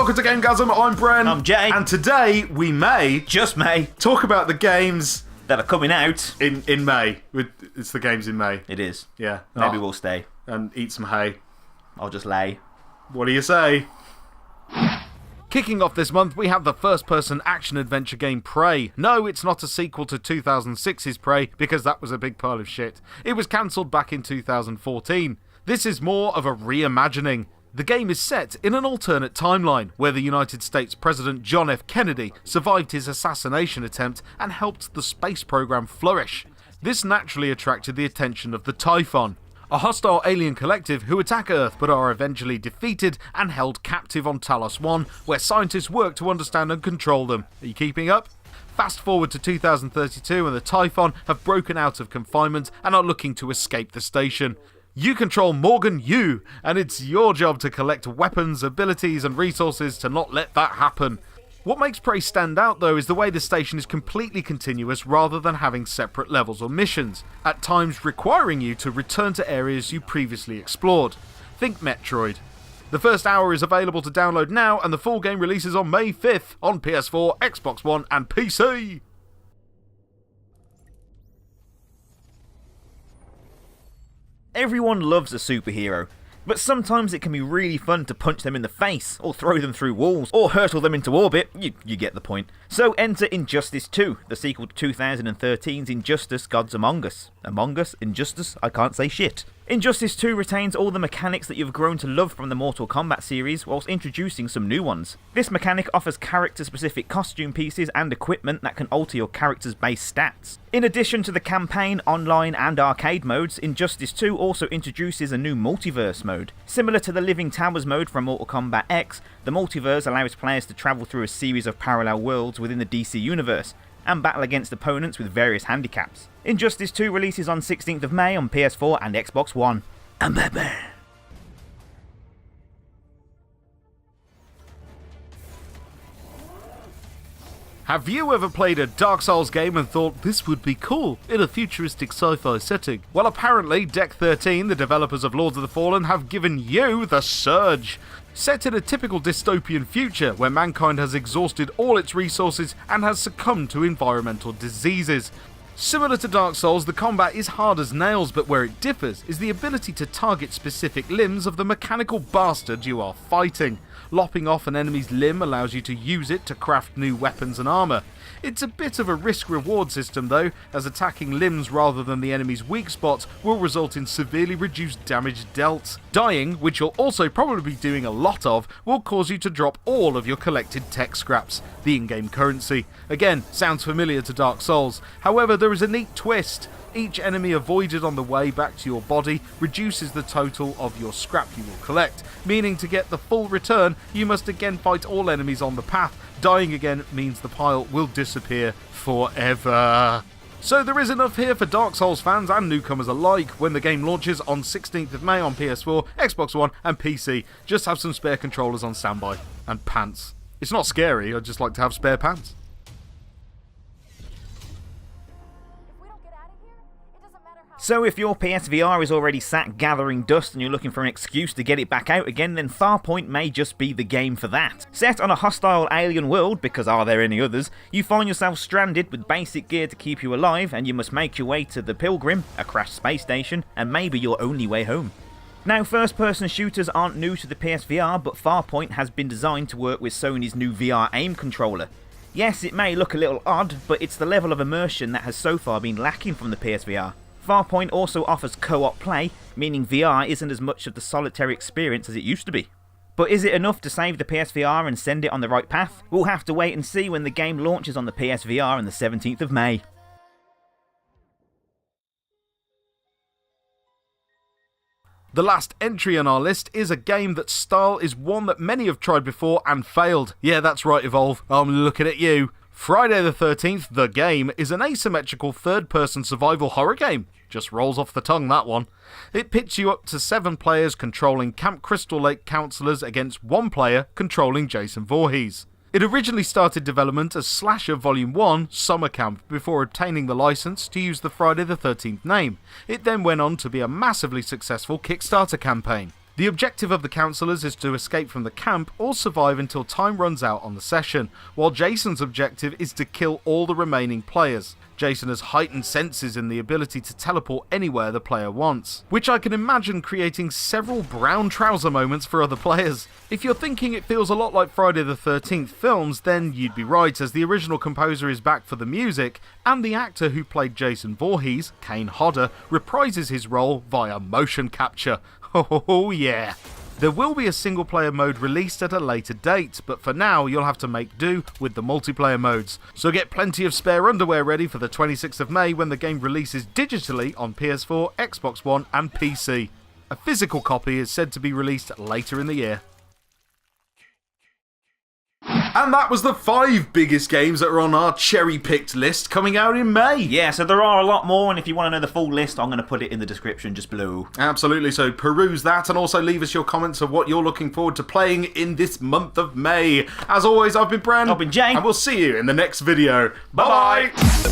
welcome to GameGazm. I'm Bren. I'm Jay. And today we just may talk about the games that are coming out in May. It's the games in May. It is. Yeah. Maybe we'll stay. And eat some hay. I'll just lay. What do you say? Kicking off this month, we have the first-person action-adventure game Prey. No, it's not a sequel to 2006's Prey, because that was a big pile of shit. It was cancelled back in 2014. This is more of a reimagining. The game is set in an alternate timeline, where the United States President John F. Kennedy survived his assassination attempt and helped the space program flourish. This naturally attracted the attention of the Typhon, a hostile alien collective who attack Earth but are eventually defeated and held captive on Talos 1, where scientists work to understand and control them. Are you keeping up? Fast forward to 2032 and the Typhon have broken out of confinement and are looking to escape the station. You control Morgan Yu, and it's your job to collect weapons, abilities and resources to not let that happen. What makes Prey stand out though is the way the station is completely continuous rather than having separate levels or missions, at times requiring you to return to areas you previously explored. Think Metroid. The first hour is available to download now, and the full game releases on May 5th on PS4, Xbox One and PC. Everyone loves a superhero, but sometimes it can be really fun to punch them in the face, or throw them through walls, or hurtle them into orbit. You get the point. So enter Injustice 2, the sequel to 2013's Injustice Gods Among Us. Among Us? Injustice? I can't say shit. Injustice 2 retains all the mechanics that you've grown to love from the Mortal Kombat series, whilst introducing some new ones. This mechanic offers character-specific costume pieces and equipment that can alter your character's base stats. In addition to the campaign, online and arcade modes, Injustice 2 also introduces a new multiverse mode. Similar to the Living Towers mode from Mortal Kombat X, the multiverse allows players to travel through a series of parallel worlds within the DC universe, and battle against opponents with various handicaps. Injustice 2 releases on 16th of May on PS4 and Xbox One. And Batman. Have you ever played a Dark Souls game and thought this would be cool in a futuristic sci-fi setting? Well, apparently Deck 13, the developers of Lords of the Fallen, have given you the Surge. Set in a typical dystopian future where mankind has exhausted all its resources and has succumbed to environmental diseases. Similar to Dark Souls, the combat is hard as nails, but where it differs is the ability to target specific limbs of the mechanical bastard you are fighting. Lopping off an enemy's limb allows you to use it to craft new weapons and armour. It's a bit of a risk-reward system though, as attacking limbs rather than the enemy's weak spots will result in severely reduced damage dealt. Dying, which you'll also probably be doing a lot of, will cause you to drop all of your collected tech scraps, the in-game currency. Again, sounds familiar to Dark Souls. However, there is a neat twist. Each enemy avoided on the way back to your body reduces the total of your scrap you will collect, meaning to get the full return, you must again fight all enemies on the path. Dying again means the pile will disappear forever. So there is enough here for Dark Souls fans and newcomers alike when the game launches on 16th of May on PS4, Xbox One and PC. Just have some spare controllers on standby. And pants. It's not scary, I'd just like to have spare pants. So if your PSVR is already sat gathering dust and you're looking for an excuse to get it back out again, then Farpoint may just be the game for that. Set on a hostile alien world, because are there any others, you find yourself stranded with basic gear to keep you alive, and you must make your way to the Pilgrim, a crashed space station, and maybe your only way home. Now, first-person shooters aren't new to the PSVR, but Farpoint has been designed to work with Sony's new VR aim controller. Yes, it may look a little odd, but it's the level of immersion that has so far been lacking from the PSVR. Farpoint also offers co-op play, meaning VR isn't as much of the solitary experience as it used to be. But is it enough to save the PSVR and send it on the right path? We'll have to wait and see when the game launches on the PSVR on the 17th of May. The last entry on our list is a game that style is one that many have tried before and failed. Yeah, that's right, Evolve, I'm looking at you. Friday the 13th, The Game, is an asymmetrical third-person survival horror game. Just rolls off the tongue, that one. It pits you up to 7 players controlling Camp Crystal Lake counsellors against 1 player controlling Jason Voorhees. It originally started development as Slasher Volume 1 Summer Camp before obtaining the license to use the Friday the 13th name. It then went on to be a massively successful Kickstarter campaign. The objective of the counsellors is to escape from the camp or survive until time runs out on the session, while Jason's objective is to kill all the remaining players. Jason has heightened senses and the ability to teleport anywhere the player wants, which I can imagine creating several brown trouser moments for other players. If you're thinking it feels a lot like Friday the 13th films, then you'd be right, as the original composer is back for the music, and the actor who played Jason Voorhees, Kane Hodder, reprises his role via motion capture. Oh yeah! There will be a single player mode released at a later date, but for now you'll have to make do with the multiplayer modes. So get plenty of spare underwear ready for the 26th of May when the game releases digitally on PS4, Xbox One and PC. A physical copy is said to be released later in the year. And that was the 5 biggest games that are on our cherry-picked list coming out in May. Yeah, so there are a lot more, and if you want to know the full list, I'm going to put it in the description just below. Absolutely, so peruse that and also leave us your comments of what you're looking forward to playing in this month of May. As always, I've been Bren. I've been Jay. And we'll see you in the next video. Bye-bye!